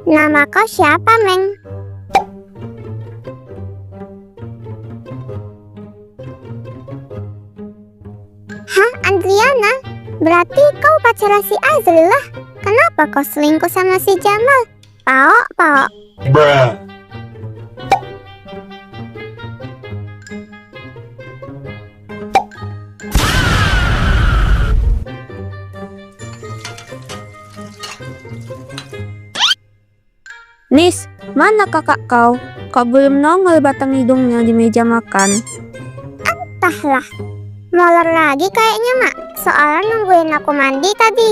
Nama kau siapa, Meng? Hah, Adriana? Berarti kau pacar si Azril lah. Kenapa kau selingkuh sama si Jamal? Pao, Pao. Bruh. Nis, mana kakak kau? Kok belum nongol batang hidungnya di meja makan? Entahlah. Molor lagi kayaknya, Mak. Soalnya nungguin aku mandi tadi.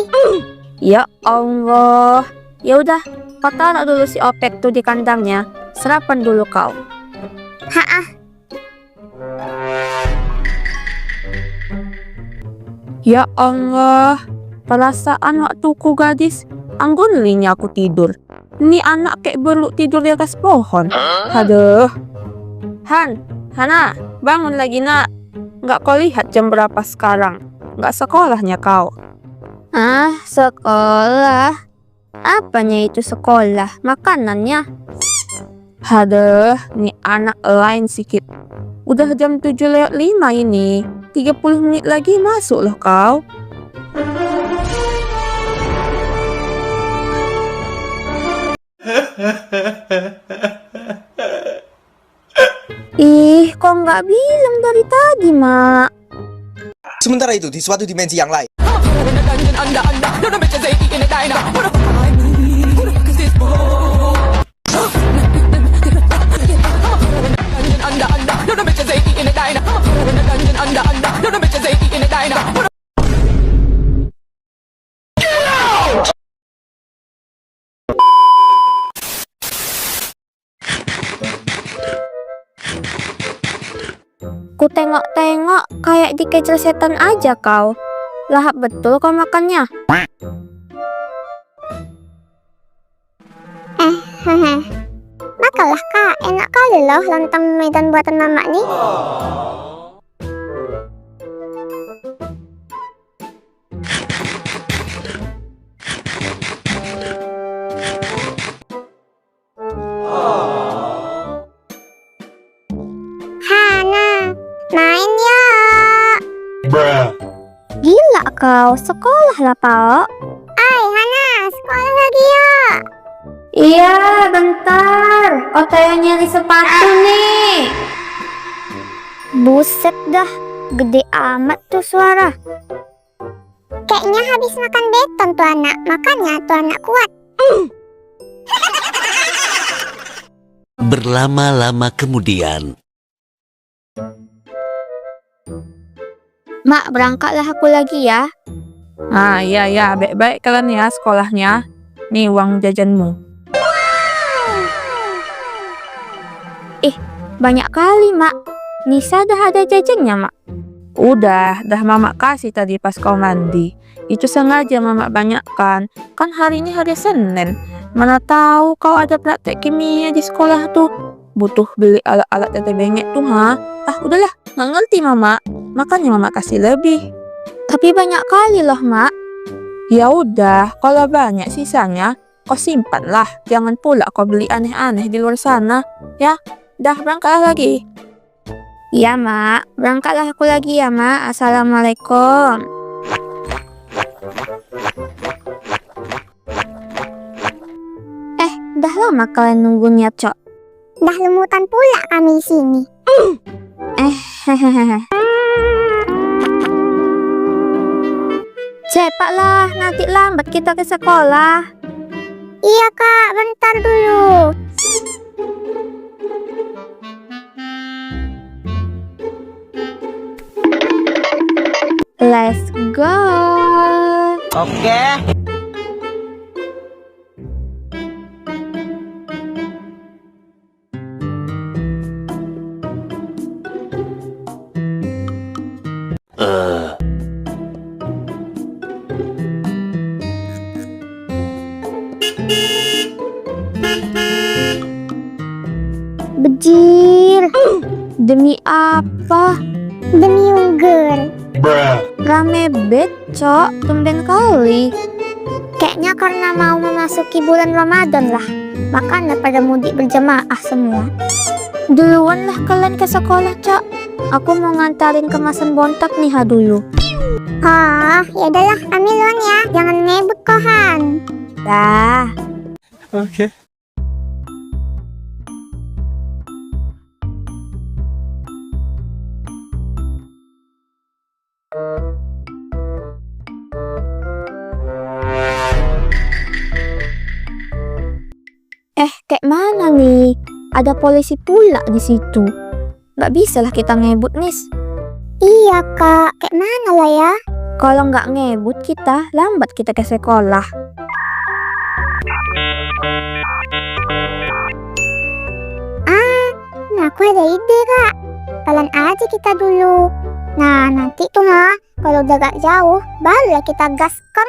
Ya Allah. Ya udah, kau taruh dulu si Opek tuh di kandangnya. Sarapan dulu kau. Haah. Ya Allah. Perasaan waktuku gadis, anggun linya aku tidur. Ini anak kayak berluk tidur di atas pohon. Aduh. Hana, bangun lagi nak. Nggak kau lihat jam berapa sekarang? Nggak sekolahnya kau. Ah, sekolah? Apanya itu sekolah? Makanannya? Aduh, nih anak lain sikit. Udah jam 7:05 ini. 30 menit lagi masuk loh kau. Ih, kok nggak bilang dari tadi, Mak? Sementara itu, di suatu dimensi yang lain. Ku tengok-tengok kayak dikejar setan aja kau. Lahap betul kau makannya. Hehe. Makanlah kak, enak kali loh lontong Medan buatan mama nih. Hana, main ya. Bruh. Gila kau, sekolah lah Pak. Hai Hana, sekolah lagi ya. Iya, bentar. Otaya nyari sepatu nih. Buset dah, gede amat tuh suara. Kayaknya habis makan beton tuh anak, makanya tuh anak kuat. Berlama-lama kemudian. Mak, berangkatlah aku lagi ya. Ah, iya, baik-baik kalian ya sekolahnya. Nih uang jajanmu. Banyak kali, Mak. Nisa dah ada jajannya, Mak. Udah Mama kasih tadi pas kau mandi. Itu sengaja Mama banyakkan. Kan hari ini hari Senin. Mana tahu kau ada praktek kimia di sekolah tuh. Butuh beli alat-alat tete bengek tuh, ha? Ah, udahlah, nggak ngerti Mama. Makanya Mama kasih lebih. Tapi banyak kali loh, Mak. Ya udah, kalau banyak sisanya, kau simpan lah. Jangan pula kau beli aneh-aneh di luar sana, ya. Dah, berangkatlah lagi. Iya, Mak. Berangkatlah aku lagi ya, Mak. Assalamualaikum. Dah lama kalian nunggunya, Cok. Dah lumutan pula kami di sini. Hehehe. Cepatlah, nanti lambat kita ke sekolah. Iya kak, bentar dulu. Let's go. Oke. Bejir. Demi apa? Demi Ungger. Bruh. Rame bet, Cok. Tumben kali. Kayaknya karena mau memasuki bulan Ramadan lah. Makanya pada mudik berjamaah semua. Duluan lah kalian ke sekolah, Cak. Aku mau ngantarin kemasan bontak nih dulu. Ya udahlah, kami duluan ya. Jangan ngebut kohan. Dah. Oke. Kayak mana nih? Ada polisi pula di situ. Nggak bisa lah kita ngebut, Nis. Iya kak, kayak mana lah ya? Kalau nggak ngebut kita, lambat kita ke sekolah. Nah, aku ada ide kak. Kalian aja kita dulu. Nah, nanti tuh kalau udah gak jauh, barulah kita gaskan.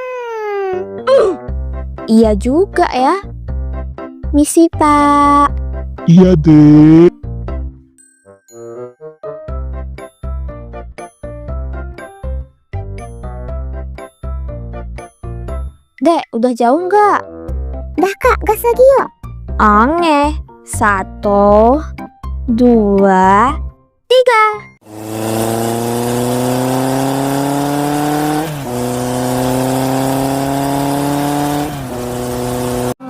Iya juga ya. Misi, Pak. Iya, Dek. Dek, udah jauh nggak? Dah kak, gas lagi yuk. Oke. 1, 2, 3.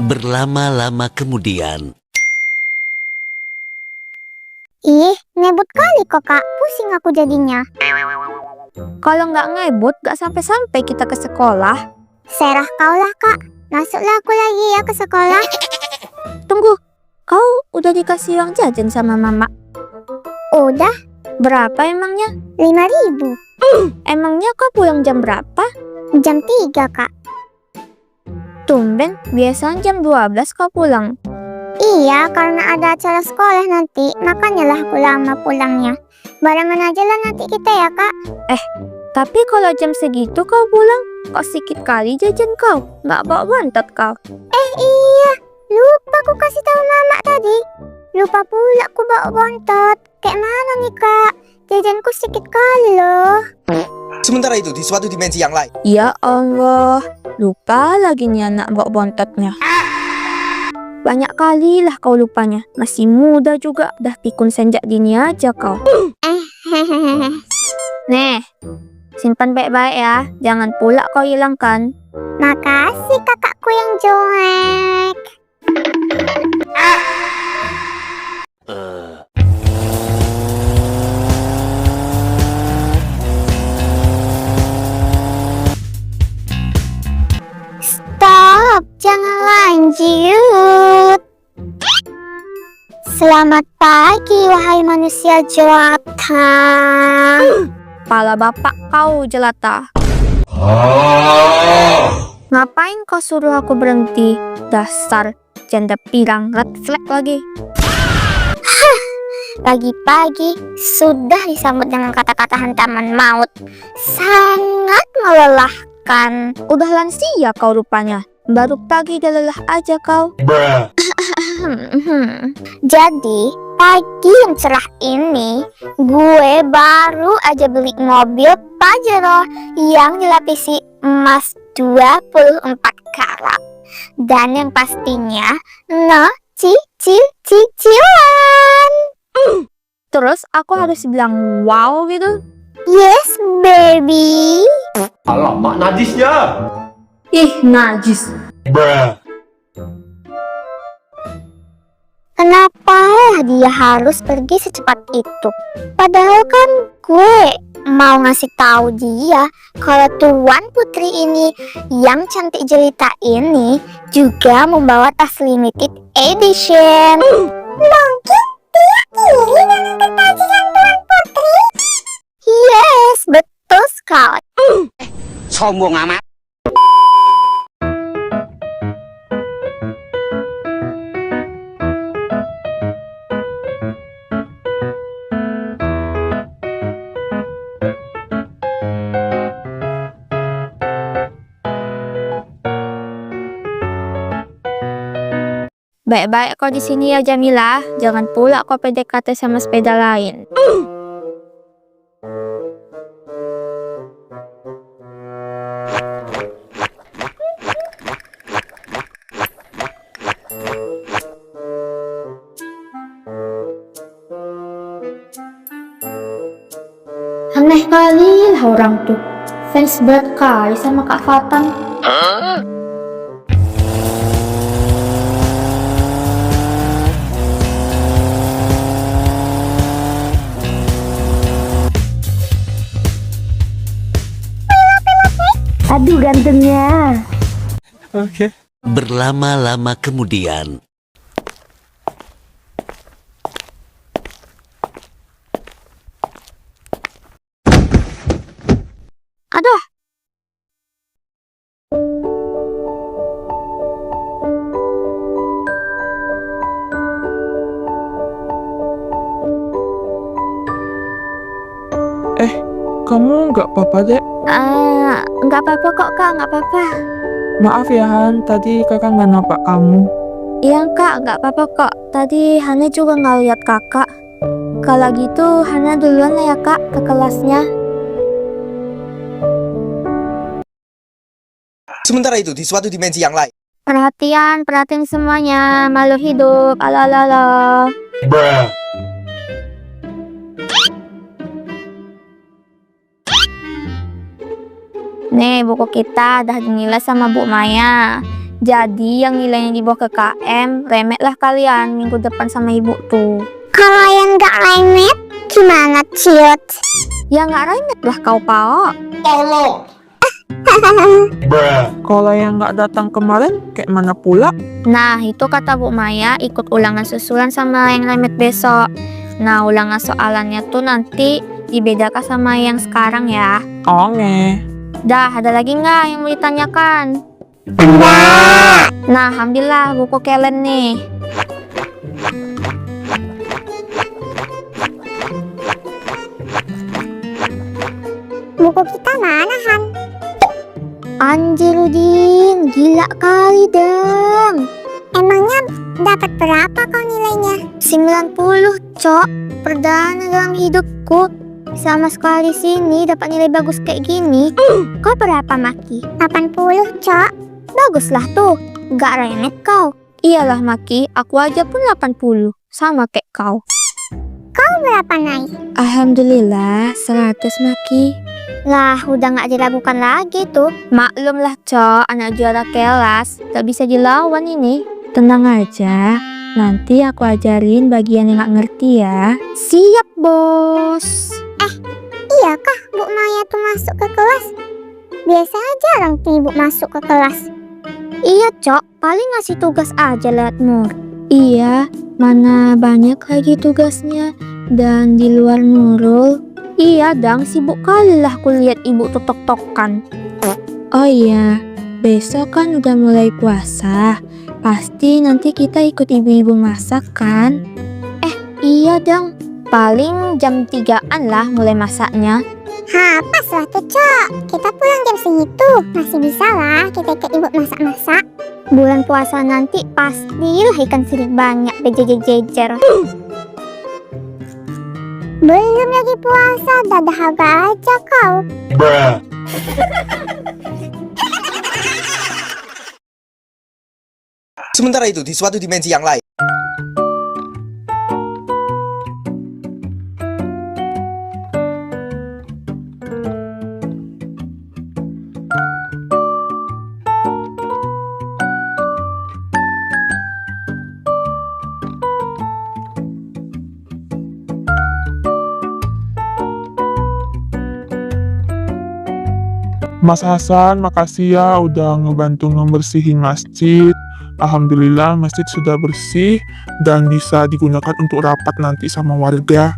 Berlama-lama kemudian. Ih, ngebut kali kok kak. Pusing aku jadinya. Kalau nggak ngebut, nggak sampai-sampai kita ke sekolah. Serah kau lah kak. Masuklah aku lagi ya ke sekolah. Tunggu, kau udah dikasih uang jajan sama mama? Udah, Berapa emangnya? 5.000. Emangnya kau pulang jam berapa? Jam 3 kak. Tumben, biasanya jam 12 kau pulang. Iya, karena ada acara sekolah nanti. Makanya lah aku lama pulangnya. Barengan aja lah nanti kita ya kak. Tapi kalau jam segitu kau pulang, kok sedikit kali jajan kau? Nggak bawa bontot kau? Iya, lupa aku kasih tahu mama tadi. Lupa pula aku bawa bontot. Kayak mana nih kak? Jajanku sedikit kali loh. Sementara itu, di suatu dimensi yang lain. Ya Allah, lupa lagi nih anak bawa bontotnya. Banyak kali lah kau lupanya. Masih muda juga, dah pikun senjak dini aja kau. Hehehe. Nih, simpan baik-baik ya. Jangan pula kau hilangkan. Makasih kakakku yang jelek. Stop, jangan lanjut. Selamat pagi, wahai manusia jelata. Pala bapak kau jelata. Ngapain kau suruh aku berhenti? Dasar janda pirang, red flag lagi. Pagi-pagi sudah disambut dengan kata-kata hantaman maut. Sangat melelahkan. Udah lansia kau rupanya. Baru pagi udah lelah aja kau. Bruh. Jadi pagi yang cerah ini gue baru aja beli mobil Pajero yang dilapisi emas 24 karat. Dan yang pastinya no cicilan. Terus aku harus bilang wow gitu. Yes baby. Alamak, najisnya. Ih, najis. Bruh. Kenapa dia harus pergi secepat itu? Padahal kan gue mau ngasih tahu dia kalau Tuan Putri ini yang cantik jelita ini juga membawa tas limited edition. Mungkin dia iri dengan ketajian Tuan Putri? Yes, betul sekali. Sombong amat. Baik-baik kau di sini ya Jamila. Jangan pula kau PDKT sama sepeda lain. Aneh kali lah orang tuh. Fans berat kali sama Kak Fatan. Aduh gantengnya. Okay. Berlama-lama kemudian. Aduh, Kamu nggak apa-apa, Dek? nggak apa-apa kok Kak, nggak apa-apa. Maaf ya, Han. Tadi kakak nggak nampak kamu. Iya Kak, nggak apa-apa kok. Tadi Hana juga nggak lihat kakak. Kalau gitu Hana duluan lah ya Kak ke kelasnya. Sementara itu, di suatu dimensi yang lain. Perhatian semuanya, makhluk hidup, ala. Bruh. Nih buku kita udah dinilai sama Bu Maya. Jadi yang nilainya di bawah KKM, remetlah kalian minggu depan sama ibu tuh. Kalau yang gak remet, gimana Ciut? Ya nggak remet lah kau Pak. Tolong. Bruh. Kalau yang nggak datang kemarin, kayak mana pula? Nah itu kata Bu Maya ikut ulangan susulan sama yang remet besok. Nah ulangan soalannya tuh nanti dibedakan sama yang sekarang ya. Oke. Dah ada lagi nggak yang mau ditanyakan? Enggak. Nah ambillah buku kalian nih. Buku kita mana, Han? Anjir Udin, gila kali dong. Emangnya dapat berapa kau nilainya? 90 cok, perdana dalam hidupku. Sama sekali sini dapat nilai bagus kayak gini. Kau berapa, Maki? 80, Cok. Baguslah tuh, gak remet kau. Iyalah Maki, aku aja pun 80, sama kayak kau. Kau berapa, Nai? Alhamdulillah, 100 Maki. Lah, udah gak diragukan lagi tuh. Maklum lah cok, anak juara kelas, gak bisa dilawan ini. Tenang aja, nanti aku ajarin bagian yang gak ngerti ya. Siap bos. Iyakah Bu Maya tuh masuk ke kelas? Biasa aja orang tuh Ibu masuk ke kelas. Iya cok, paling ngasih tugas aja lewat Nur. Iya, mana banyak lagi tugasnya. Dan di luar Nurul. Iya dang, sibuk kali lah kulihat ibu tuh tok-tokan. Oh iya, besok kan udah mulai puasa. Pasti nanti kita ikut ibu-ibu masak kan? Iya dong, paling jam 3-an lah mulai masaknya. Pas lah tuh, Cok. Kita pulang jam segitu. Masih bisa lah kita ikut Ibu masak-masak. Bulan puasa nanti pastilah ikan sirip banyak bejejer-jejer. Belum lagi puasa, dahaga aja kau. Bruh. Sementara itu, di suatu dimensi yang lain. Mas Hasan, makasih ya udah ngebantu ngebersihin masjid. Alhamdulillah masjid sudah bersih dan bisa digunakan untuk rapat nanti sama warga.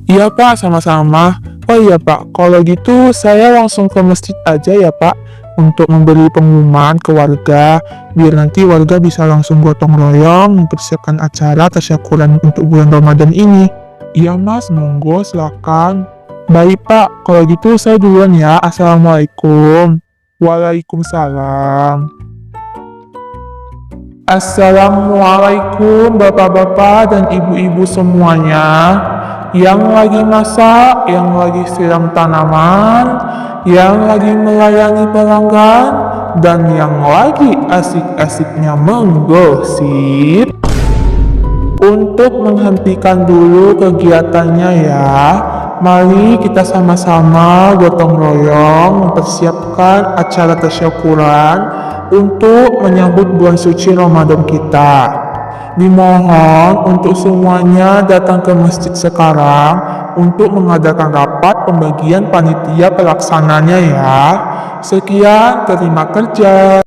Iya Pak, sama-sama. Oh iya Pak, kalau gitu saya langsung ke masjid aja ya Pak untuk memberi pengumuman ke warga biar nanti warga bisa langsung gotong royong mempersiapkan acara tasyakuran untuk bulan Ramadan ini. Iya Mas, monggo silakan. Baik Pak, kalau gitu saya duluan ya. Assalamualaikum. Waalaikumsalam. Assalamualaikum bapak-bapak dan ibu-ibu semuanya. Yang lagi masak, yang lagi siram tanaman, yang lagi melayani pelanggan, dan yang lagi asik-asiknya menggosip. Untuk menghentikan dulu kegiatannya ya, Mari kita sama-sama gotong royong mempersiapkan acara tasyukuran untuk menyambut bulan suci Ramadan kita. Dimohon untuk semuanya datang ke masjid sekarang untuk mengadakan rapat pembagian panitia pelaksananya ya. Sekian, terima kerja.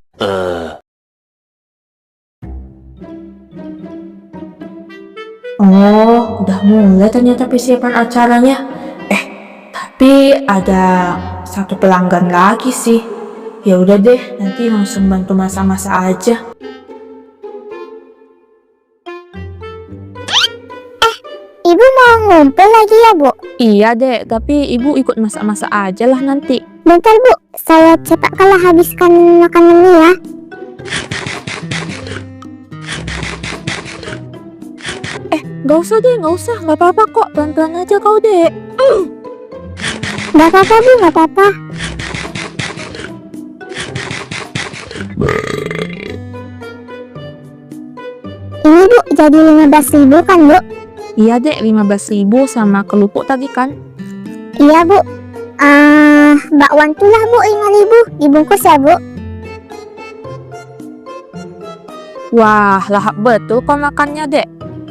Oh, udah mulai ternyata persiapan acaranya. Tapi ada satu pelanggan lagi sih. Ya udah deh, nanti langsung bantu masak-masak aja. Ibu mau ngumpul lagi ya, Bu? Iya deh, tapi ibu ikut masak-masak aja lah nanti. Bentar, Bu. Saya cepat kalah habiskan makanannya ya. Gak usah deh, gak usah. Gak apa-apa kok, pelan-pelan aja kau deh. Gak apa-apa, Bu. Gak apa-apa. Ini, Bu. Jadi 15.000 kan, Bu? Iya deh, 15.000 sama kelupuk tadi kan. Iya, Bu. Bakwan tuh lah, Bu. 5.000. Dibungkus ya, Bu. Wah, lahap betul kau makannya dek.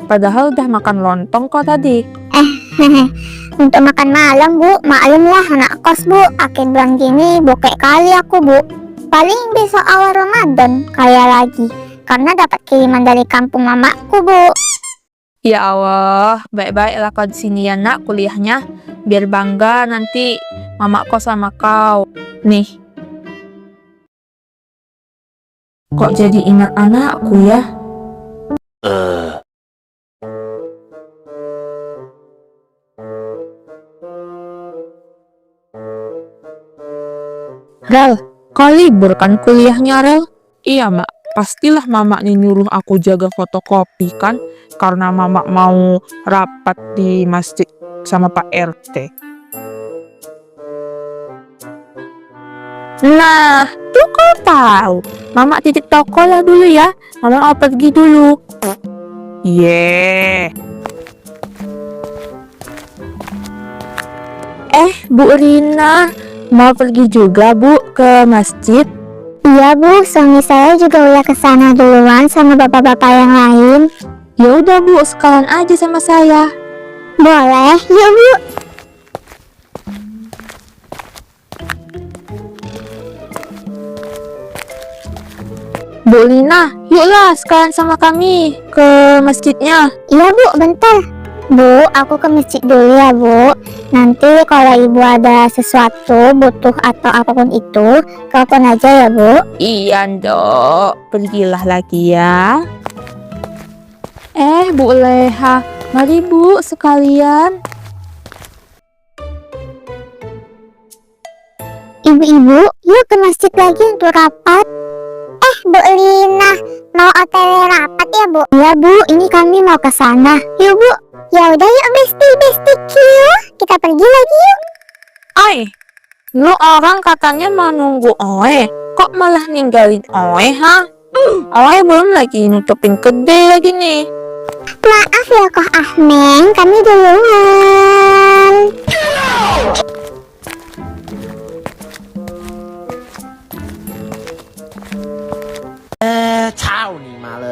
Padahal udah makan lontong kau tadi. Untuk makan malam, Bu. Maklum lah, anak kos, Bu. Akhir bulan gini bokek kali aku, Bu. Paling besok awal Ramadan kaya lagi. Karena dapat kiriman dari kampung mamaku, Bu. Ya Allah, baik-baiklah kau di sini ya nak kuliahnya. Biar bangga nanti mama kau sama kau. Nih. Kok jadi ingat anakku ya? Rel, kau libur kan kuliahnya, Rel? Iya, Mak. Pastilah mama nih nyuruh aku jaga fotokopi kan, karena mama mau rapat di masjid sama Pak RT. Nah, tuh kau tahu. Mama titip toko lah dulu ya. Mama mau pergi dulu. Bu Rina, mau pergi juga Bu ke masjid? Iya, Bu. Suami saya juga udah kesana duluan sama bapak-bapak yang lain. Ya udah Bu, sekalian aja sama saya. Boleh, yuk, Bu. Bu Lina, yuklah sekalian sama kami ke masjidnya. Iya, Bu. Bentar. Bu, aku ke masjid dulu ya, Bu. Nanti kalau Ibu ada sesuatu, butuh atau apapun itu, telepon aja ya, Bu. Iya, Dok. Pergilah lagi ya. Bu Leha, mari Bu sekalian. Ibu-ibu, yuk ke masjid lagi untuk rapat. Bu Lina, mau OTW rapat ya, Bu? Iya, Bu. Ini kami mau ke sana. Yuk, Bu. Ya udah yuk, Besti Q. Kita pergi lagi yuk. Oi, lu orang katanya mau nunggu Oe, kok malah ninggalin Oe, ha? Oe belum lagi nutupin kedai lagi nih. Maaf ya, Koh Ahmeng. Kami duluan.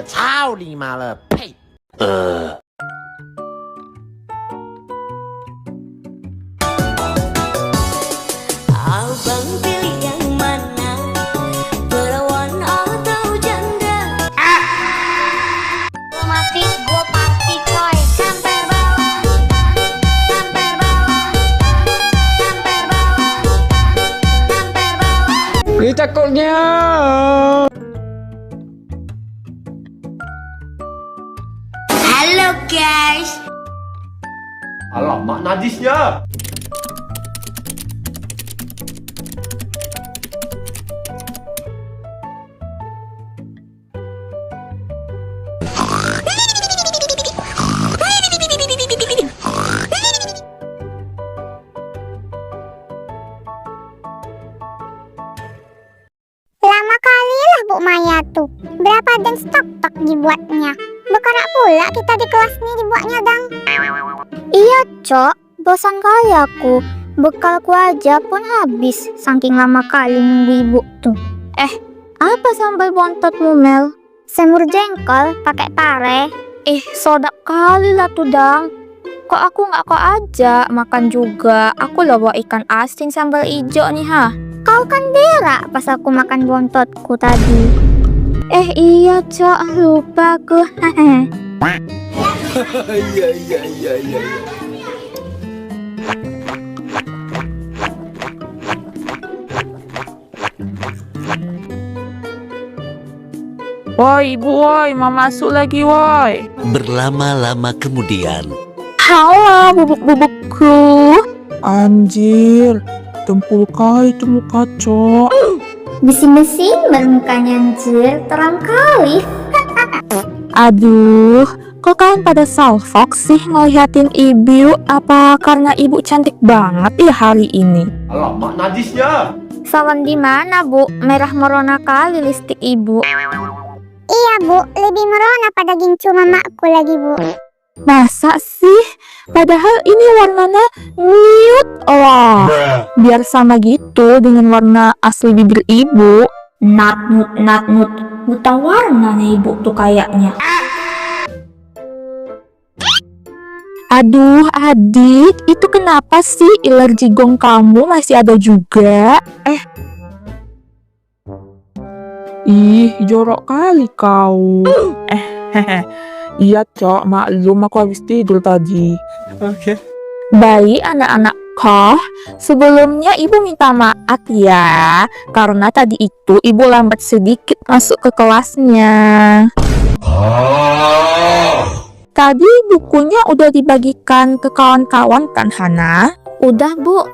操你妈了，呸！ Abang pilih yang mana, perawan atau janda? Gue pasti coy. Sampai bawah, sampai bawah, sampai bawah, sampai bawah. Ini takutnya. Halo guys. Alamak, najisnya. Lama kali lah Bu Maya tuh. Berapa dan stok dibuatnya. Bekarak pula kita di kelas nih dibuatnya, Dang. Iya, Cok. bosan kali aku. Bekalku aja pun habis, saking lama kali nunggu ibu tuh. Apa sambal bontotmu, Mel? Semur jengkol pakai pare. Sodak kali lah tuh, Dang. Kok aku nggak kok aja makan juga? Aku lah bawa ikan asin sambal ijo nih, ha. Kau kan berak pas aku makan bontotku tadi. Iya, Cok. Lupa aku. Woi, ibu, woi, mau masuk lagi, woi. Berlama-lama kemudian, Halo, bubuk-bubukku. Anjir, tempul kali itu muka, Cok. Besi-besi bermukanya anjir, terang kali. Aduh, kok kalian pada salfok sih ngeliatin ibu? Apa karena ibu cantik banget ya hari ini? Alamak najisnya. Salon di mana, Bu? Merah merona kali lipstik ibu. Iya bu, lebih merona pada gincu mamaku lagi bu. Masa sih? Padahal ini warnanya nude. Wah, Bruh. biar sama gitu dengan warna asli bibir ibu. Not nude. Buta warna nih ibu tuh kayaknya. Aduh, adik, itu kenapa sih iler jigong kamu masih ada juga? Ih, jorok kali kau. Iya, Cok, maklum aku habis tidur tadi. Oke. Baik anak-anakku, sebelumnya ibu minta maaf ya, karena tadi itu ibu lambat sedikit masuk ke kelasnya. Tadi bukunya udah dibagikan ke kawan-kawan kan, Hana? Udah, Bu.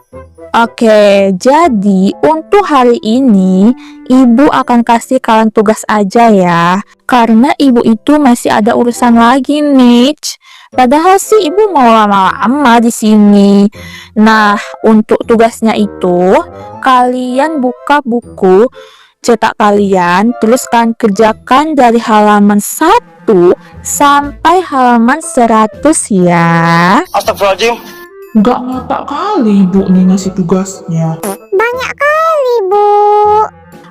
Oke, jadi untuk hari ini ibu akan kasih kalian tugas aja ya, karena ibu itu masih ada urusan lagi nih. Padahal sih ibu mau lama-lama di sini. Nah, untuk tugasnya itu kalian buka buku cetak kalian, terus kalian kerjakan dari halaman 1 sampai halaman 100 ya. Astagfirullahaladzim. Nggak ngata kali ibu nih ngasih tugasnya. Banyak kali bu.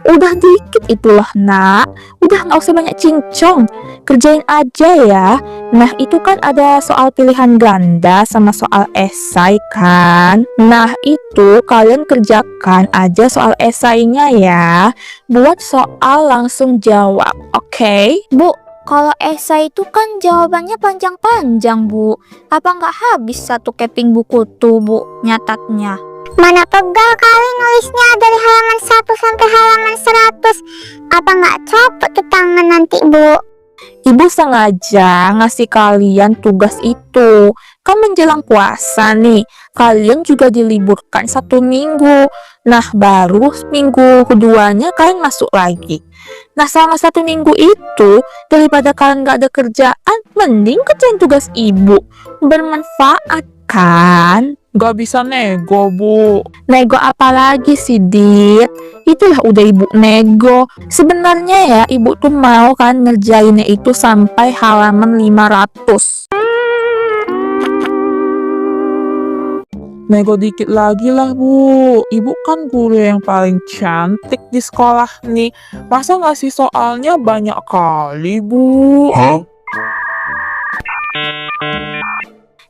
Udah dikit itulah nak, udah nggak usah banyak cincong, kerjain aja ya. Nah itu kan ada soal pilihan ganda sama soal esai kan. Nah itu kalian kerjakan aja soal esainya ya, buat soal langsung jawab, oke? Bu, kalau esai itu kan jawabannya panjang-panjang bu, apa nggak habis satu keping buku tuh bu nyatatnya? Mana pegal kali nulisnya dari halaman 1 sampai halaman 100. Apa nggak copot tuh tangan nanti bu? Ibu sengaja ngasih kalian tugas itu. Kan menjelang puasa nih, kalian juga diliburkan 1 minggu. Nah baru minggu keduanya kalian masuk lagi. Nah selama 1 minggu itu, daripada kalian gak ada kerjaan, mending kerjain tugas ibu. Bermanfaat kan? Nggak bisa nego, Bu. Nego apa lagi sih, Dit? Itulah udah ibu nego. Sebenarnya ya, ibu tuh mau kan ngerjainnya itu sampai halaman 500. Nego dikit lagi lah, Bu. Ibu kan guru yang paling cantik di sekolah nih. Masa ngasih soalnya banyak kali, Bu?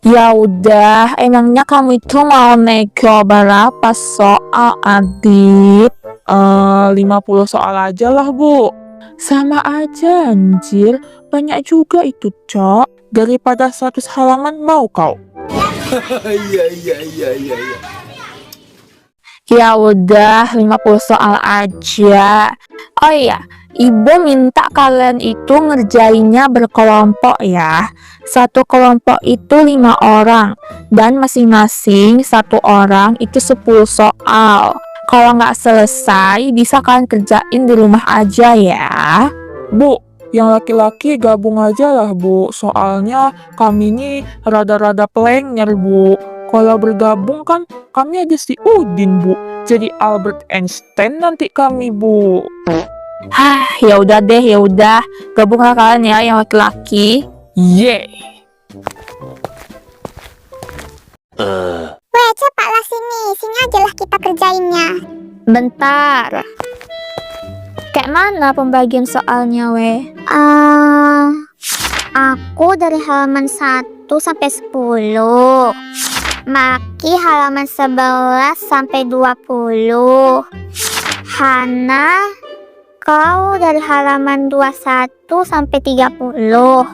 Ya udah, emangnya kamu itu mau nego berapa soal, Adit? 50 soal aja lah, Bu. Sama aja anjir, banyak juga itu, Cok. Daripada 100 halaman mau kau? Ya udah, 50 soal aja. Oh iya, ibu minta kalian itu ngerjainnya berkelompok ya. Satu kelompok itu 5 orang, dan masing-masing 1 orang itu 10 soal. Kalau nggak selesai, bisa kalian kerjain di rumah aja ya. Bu, yang laki-laki gabung aja lah, Bu. Soalnya kami ini rada-rada plenger, Bu. Kalau bergabung kan kami ada si Udin, Bu. Jadi Albert Einstein nanti kami, Bu. Ya udah deh, ya udah. Gabunglah kalian ya yang laki-laki. Yeay. nilainya. Bentar. Kayak mana pembagian soalnya, weh? Aku dari halaman 1 sampai 10. Maki halaman 11 sampai 20. Hana, kau dari halaman 21 sampai 30.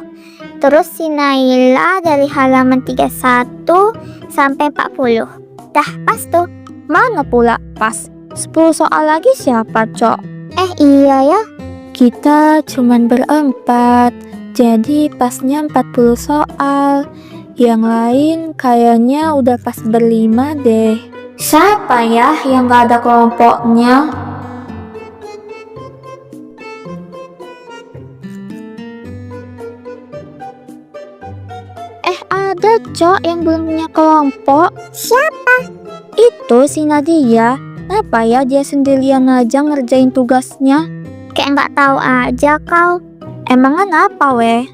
Terus si Naila dari halaman 31 sampai 40. Dah pas tuh. Mana pula pas? 10 soal lagi siapa, Cok? Iya ya. Kita cuman berempat, jadi pasnya 40 soal. Yang lain kayaknya udah pas berlima deh. Siapa ya yang gak ada kelompoknya? Ada Cok yang belum punya kelompok. Siapa? Itu si Nadia. Kenapa ya dia sendirian aja ngerjain tugasnya? Kayak nggak tahu aja kau. Emangnya apa, weh?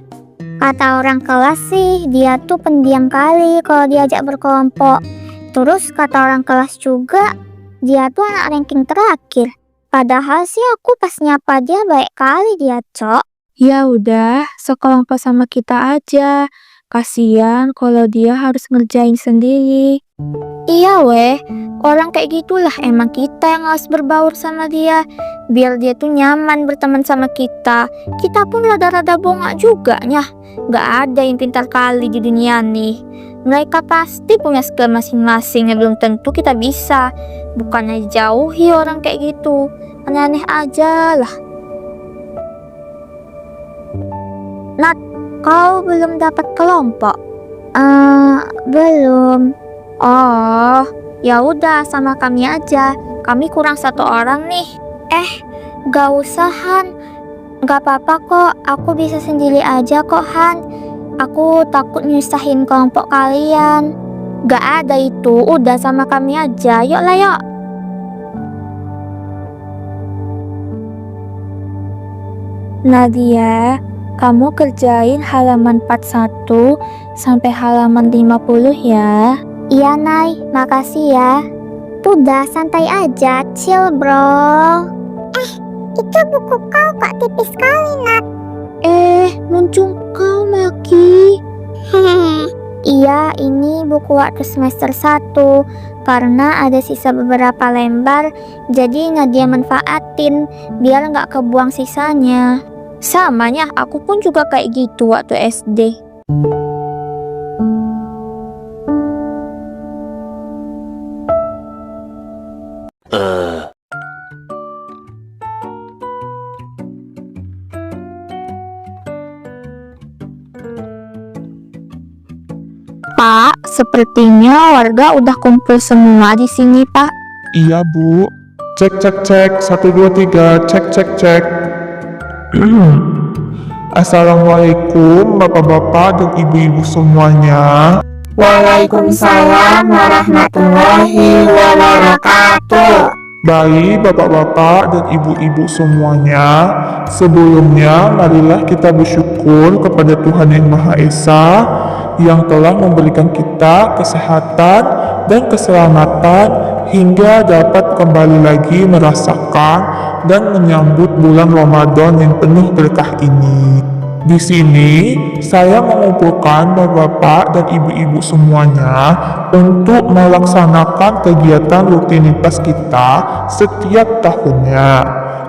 Kata orang kelas sih, dia tuh pendiam kali kalau diajak berkelompok. Terus kata orang kelas juga, dia tuh anak ranking terakhir. Padahal sih aku pas nyapa dia baik kali dia, Cok. Ya udah, sekelompok sama kita aja. Kasian kalau dia harus ngerjain sendiri. Iya weh, orang kayak gitulah emang kita yang harus berbaur sama dia. Biar dia tuh nyaman berteman sama kita. Kita pun rada-rada bongak juga nyah. Gak ada yang pintar kali di dunia nih. Mereka pasti punya skill masing-masing yang belum tentu kita bisa. Bukannya jauhi orang kayak gitu. Aneh-aneh aja lah. Nat, kau belum dapat kelompok? Belum. Oh, ya udah sama kami aja. Kami kurang 1 orang nih. Gak usah Han. Gak apa-apa kok. Aku bisa sendiri aja kok Han. Aku takut nyusahin kelompok kalian. Gak ada itu, udah sama kami aja. Yuk lah yuk. Nadia, kamu kerjain halaman 41 sampai halaman 50 ya. Iya Nay, makasih ya. Udah santai aja, chill bro. Itu buku kau kok tipis sekali Nat. Muncung kau Maki. Iya, ini buku waktu semester 1. Karena ada sisa beberapa lembar, jadi Nadia manfaatin biar nggak kebuang sisanya. Samanya, aku pun juga kayak gitu waktu SD. Pak, sepertinya warga udah kumpul semua di sini, Pak. Iya, Bu. Cek, cek, cek. 1, 2, 3. Cek, cek, cek. Assalamualaikum, Bapak-bapak dan Ibu-ibu semuanya. Waalaikumsalam warahmatullahi wabarakatuh. Baik, Bapak-bapak dan Ibu-ibu semuanya. Sebelumnya, marilah kita bersyukur kepada Tuhan Yang Maha Esa yang telah memberikan kita kesehatan dan keselamatan hingga dapat kembali lagi merasakan dan menyambut bulan Ramadan yang penuh berkah ini. Di sini, saya mengumpulkan bapak-bapak dan ibu-ibu semuanya untuk melaksanakan kegiatan rutinitas kita setiap tahunnya,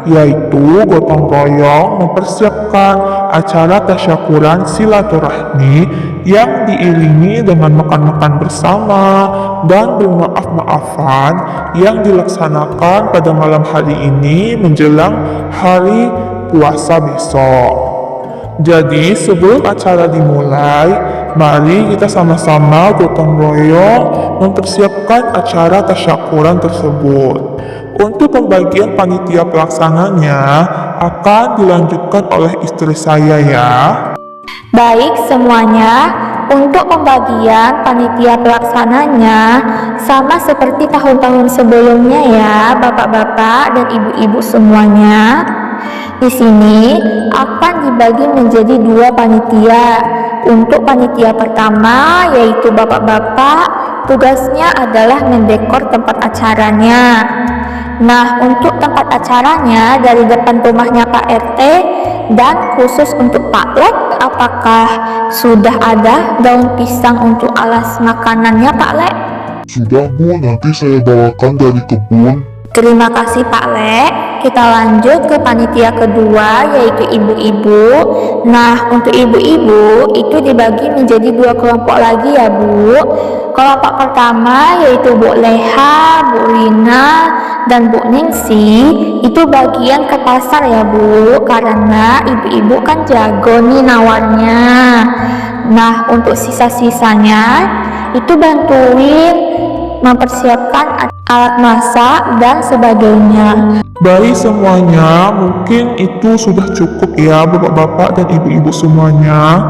yaitu gotong royong mempersiapkan acara tasyakuran silaturahmi yang diiringi dengan makan-makan bersama dan bermaaf-maafan yang dilaksanakan pada malam hari ini menjelang hari puasa besok. Jadi sebelum acara dimulai, mari kita sama-sama gotong royong mempersiapkan acara tasyakuran tersebut. Untuk pembagian panitia pelaksananya akan dilanjutkan oleh istri saya ya. Baik semuanya, untuk pembagian panitia pelaksananya sama seperti tahun-tahun sebelumnya ya, bapak-bapak dan ibu-ibu semuanya. Di sini akan dibagi menjadi 2 panitia. Untuk panitia pertama yaitu bapak-bapak tugasnya adalah mendekor tempat acaranya. Nah, untuk tempat acaranya dari depan rumahnya Pak RT dan khusus untuk Pak Lek, apakah sudah ada daun pisang untuk alas makanannya Pak Lek? Sudah Bu, nanti saya bawakan dari kebun. Terima kasih Pak Lek. Kita lanjut ke panitia kedua, yaitu ibu-ibu. Nah, untuk ibu-ibu itu dibagi menjadi 2 kelompok lagi ya Bu. Kelompok pertama yaitu Bu Leha, Bu Rina, dan Bu Ningsi. Itu bagian ke pasar ya Bu, karena ibu-ibu kan jago nih nawarnya. Nah, untuk sisa-sisanya itu bantuin mempersiapkan alat masak dan sebagainya. Baik semuanya, mungkin itu sudah cukup ya bapak-bapak dan ibu-ibu semuanya.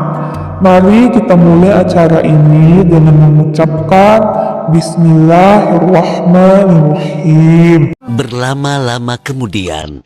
Mari kita mulai acara ini dengan mengucapkan Bismillahirrahmanirrahim. Berlama-lama kemudian.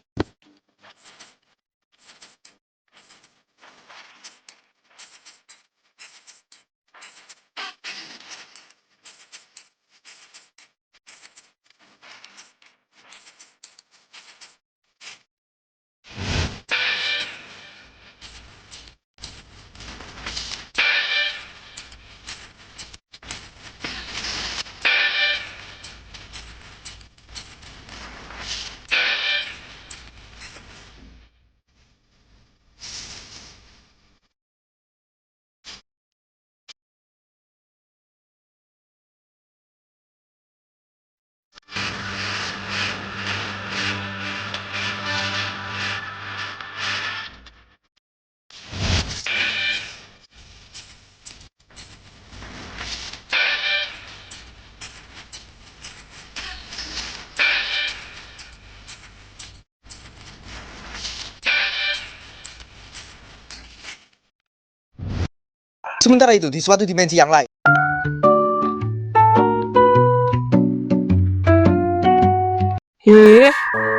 Sementara itu, di suatu dimensi yang lain.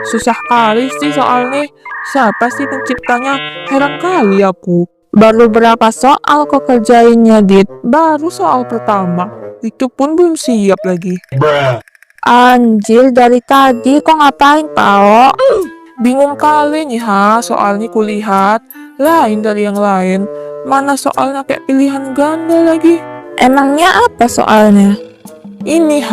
Susah kali sih soalnya. Siapa sih penciptanya? Heran kali aku. Baru berapa soal kok kerjainnya, Dit? Baru soal pertama. Itu pun belum siap lagi. Anjir, dari tadi kok ngapain, Pao? Bingung kali nih soalnya kulihat lain dari yang lain. Mana soalnya kayak pilihan ganda lagi. Emangnya apa soalnya? Ini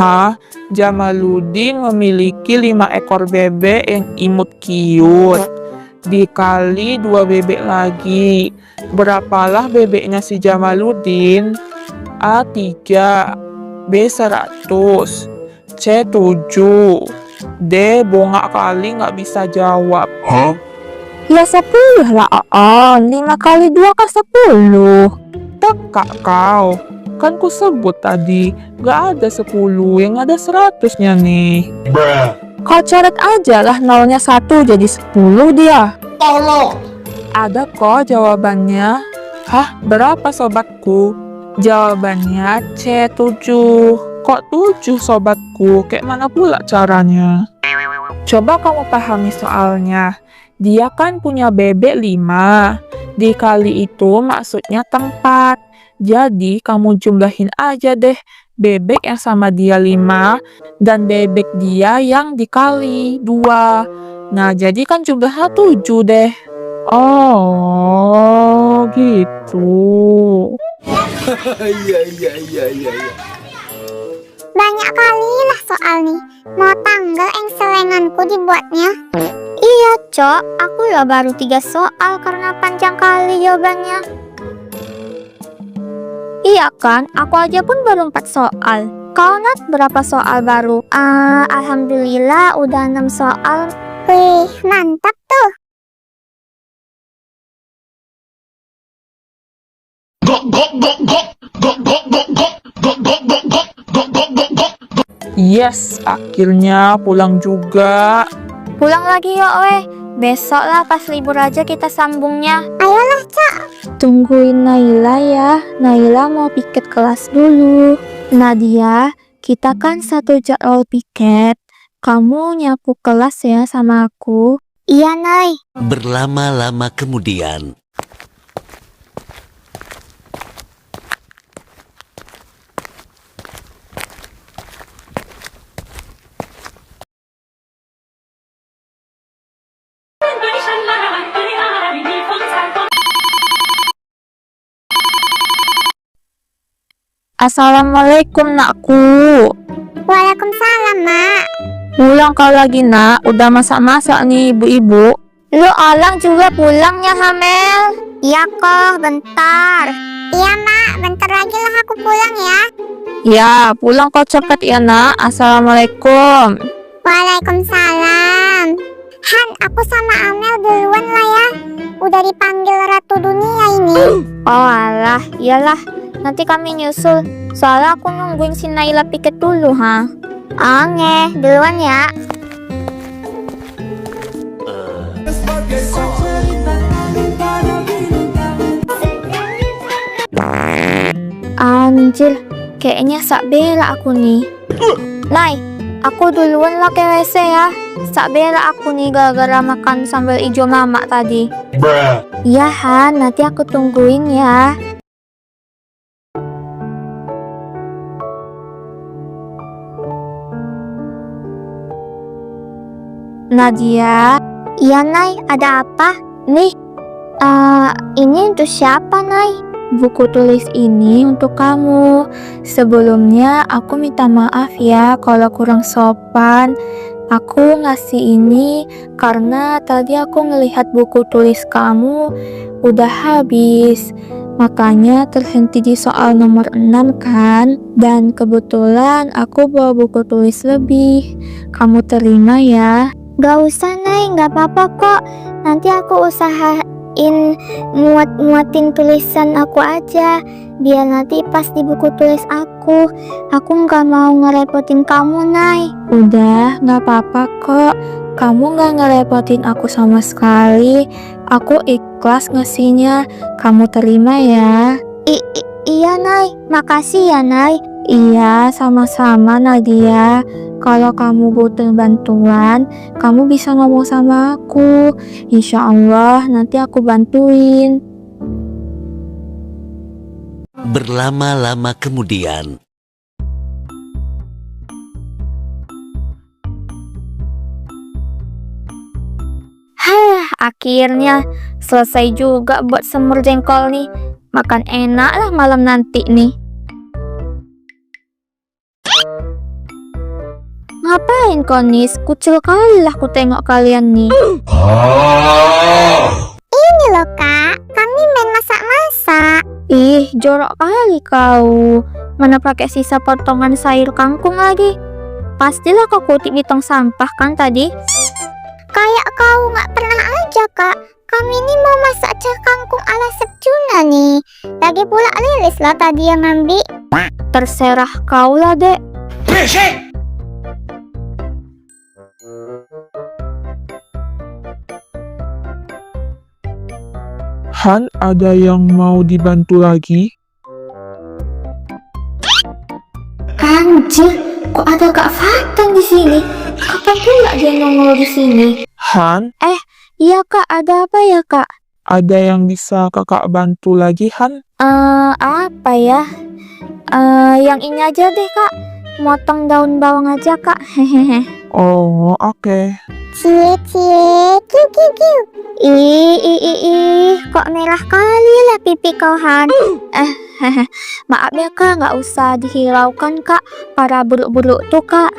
Jamaluddin memiliki 5 ekor bebek yang imut cute. Dikali 2 bebek lagi. Berapalah bebeknya si Jamaluddin? A3, B 100, C 7, D bongak kali nggak bisa jawab. Ya 10 lah, 5 kali 2 kan 10. Teka kau. Kan ku sebut tadi, gak ada 10, yang ada 100-nya nih. Kau coret aja lah nolnya 1 jadi 10 dia. Ada kok jawabannya. Berapa sobatku? Jawabannya C7. Kok 7 sobatku? Kayak mana pula caranya? Coba kamu pahami soalnya. Dia kan punya bebek 5. Dikali itu maksudnya tempat. Jadi kamu jumlahin aja deh bebek yang sama dia 5 dan bebek dia yang dikali 2. Nah, jadi kan jumlahnya 7 deh. Oh, gitu. Banyak kali lah soal nih. Mau tanggal selenganku dibuatnya. Iya, Cok. Aku ya baru 3 soal karena panjang kali jawabannya. Iya kan? Aku aja pun baru 4 soal. Kau Nat berapa soal baru? Alhamdulillah udah 6 soal. Wih, mantap tuh. Yes, akhirnya pulang juga. Pulang lagi yuk weh. Besok lah pas libur aja kita sambungnya. Ayolah Cak. Tungguin Naila ya. Naila mau piket kelas dulu. Nadia, kita kan satu jadwal piket. Kamu nyapu kelas ya sama aku. Iya Nay. Berlama-lama kemudian. Assalamualaikum nakku. Waalaikumsalam, Mak. Pulang kau lagi nak? Udah masak-masak nih ibu-ibu. Lu Alang juga pulang ya, Hamel? Iya kok, bentar. Iya, Mak. Bentar lagi lah aku pulang ya. Ya, pulang kau cepet ya nak. Assalamualaikum. Waalaikumsalam. Han, aku sama Amel duluan lah ya. Udah dipanggil Ratu Dunia ini. Oh alah, iyalah. Nanti kami nyusul. Soalnya aku nungguin si Naila piket dulu, ha. Oke, duluan ya. Anjir, kayaknya sak bela aku nih. Nay, aku duluan lah ke WC ya. Sak bela aku nih gara-gara makan sambal ijo mama tadi. Iya Han, nanti aku tungguin ya. Nadia, Iya, Nay. Ada apa? nih Ini untuk siapa, Nay? buku tulis ini untuk kamu. Sebelumnya aku minta maaf ya kalau kurang sopan. Aku ngasih ini karena tadi aku ngelihat buku tulis kamu udah habis. Makanya terhenti di soal nomor 6 kan. Dan kebetulan aku bawa buku tulis lebih. Kamu terima ya. Gak usah, Nay. Gak apa-apa kok. Nanti aku usahain muat-muatin tulisan aku aja. Biar nanti pas di buku tulis aku. Aku gak mau ngerepotin kamu, Nay. Udah, gak apa-apa kok. Kamu gak ngerepotin aku sama sekali. Aku ikhlas ngasihnya. Kamu terima ya. Iya, Nay. Makasih ya, Nay. Iya, sama-sama Nadia. Kalau kamu butuh bantuan, kamu bisa ngomong sama aku. Insya Allah nanti aku bantuin. Berlama-lama kemudian. Akhirnya selesai juga buat semur jengkol nih. Makan enak lah malam nanti nih. Ngapain kau Nis? Kucil kali lah ku tengok kalian nih. Ini loh, Kak. Kami main masak-masak. Ih, jorok kali kau. Mana pakai sisa potongan sayur kangkung lagi. Pastilah kau kutip di tong sampah kan tadi. Kayak kau nggak pernah aja, Kak. Kami ini mau masak cah kangkung ala Sepjuna nih. Lagi pula Lilis lah tadi yang ngambil. Terserah kau lah, Dek. Han, ada yang mau dibantu lagi? Anjir, kok ada Kak Fatan di sini? Kapan pula dia nongol di sini? Han, Iya Kak, ada apa ya Kak? ada yang bisa kakak bantu lagi, Han? Apa ya? Yang ini aja deh Kak. Motong daun bawang aja Kak. Hehehe. Oh, oke. Cie, kiu, kiu, kiu. Kok merah kali lah pipi kau, Han. Maaf ya Kak, nggak usah dihiraukan Kak. Para buruk-buruk tuh Kak.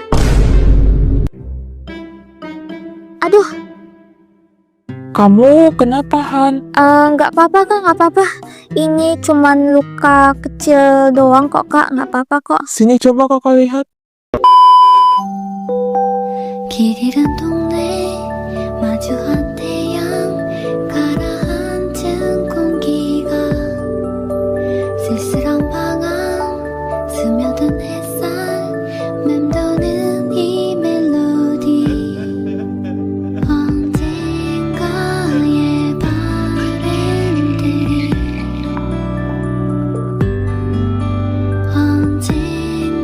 Aduh, Kamu kenapa, Han? nggak apa-apa Kak, nggak apa-apa. Ini cuman luka kecil doang kok Kak, nggak apa-apa kok. Sini coba kakak lihat. 길 잃은 동네 마주한 태양 가라앉은 공기가 쓸쓸한 방황 스며든 햇살 맴도는 이 멜로디 언젠가의 바램들이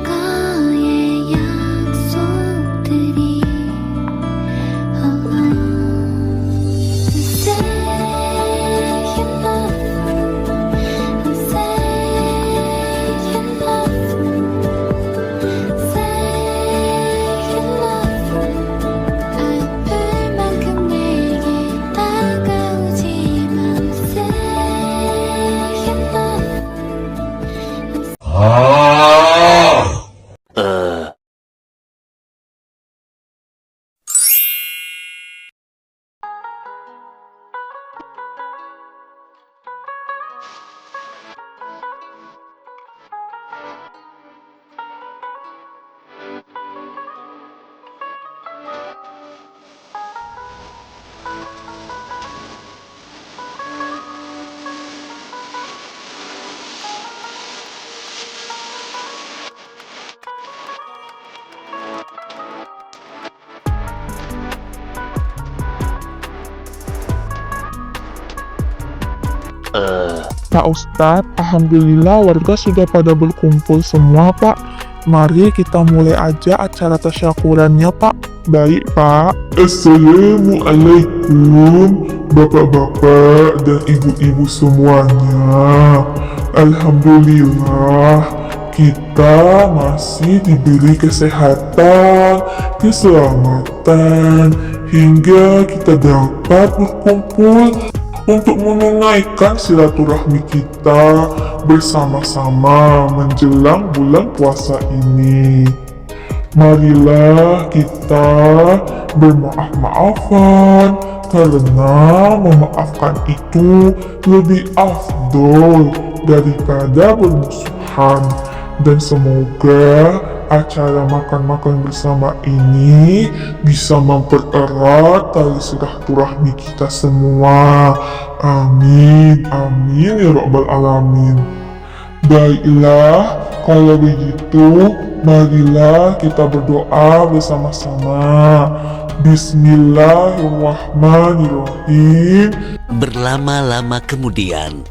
언젠가의 약속들이 Pak Ustadz, Alhamdulillah warga sudah pada berkumpul semua, Pak. Mari kita mulai aja acara tasyakurannya, Pak. Baik, Pak. Assalamualaikum, bapak-bapak dan ibu-ibu semuanya. Alhamdulillah, kita masih diberi kesehatan, keselamatan, hingga kita dapat berkumpul untuk menunaikan silaturahmi kita bersama-sama menjelang bulan puasa ini. Marilah kita bermaaf-maafan, karena memaafkan itu lebih afdol daripada bermusuhan. Dan semoga acara makan-makan bersama ini bisa mempererat tali silaturahmi kita semua. Amin, amin ya rabbal alamin. Baiklah, kalau begitu marilah kita berdoa bersama-sama. Bismillahirrahmanirrahim. Berlama-lama kemudian,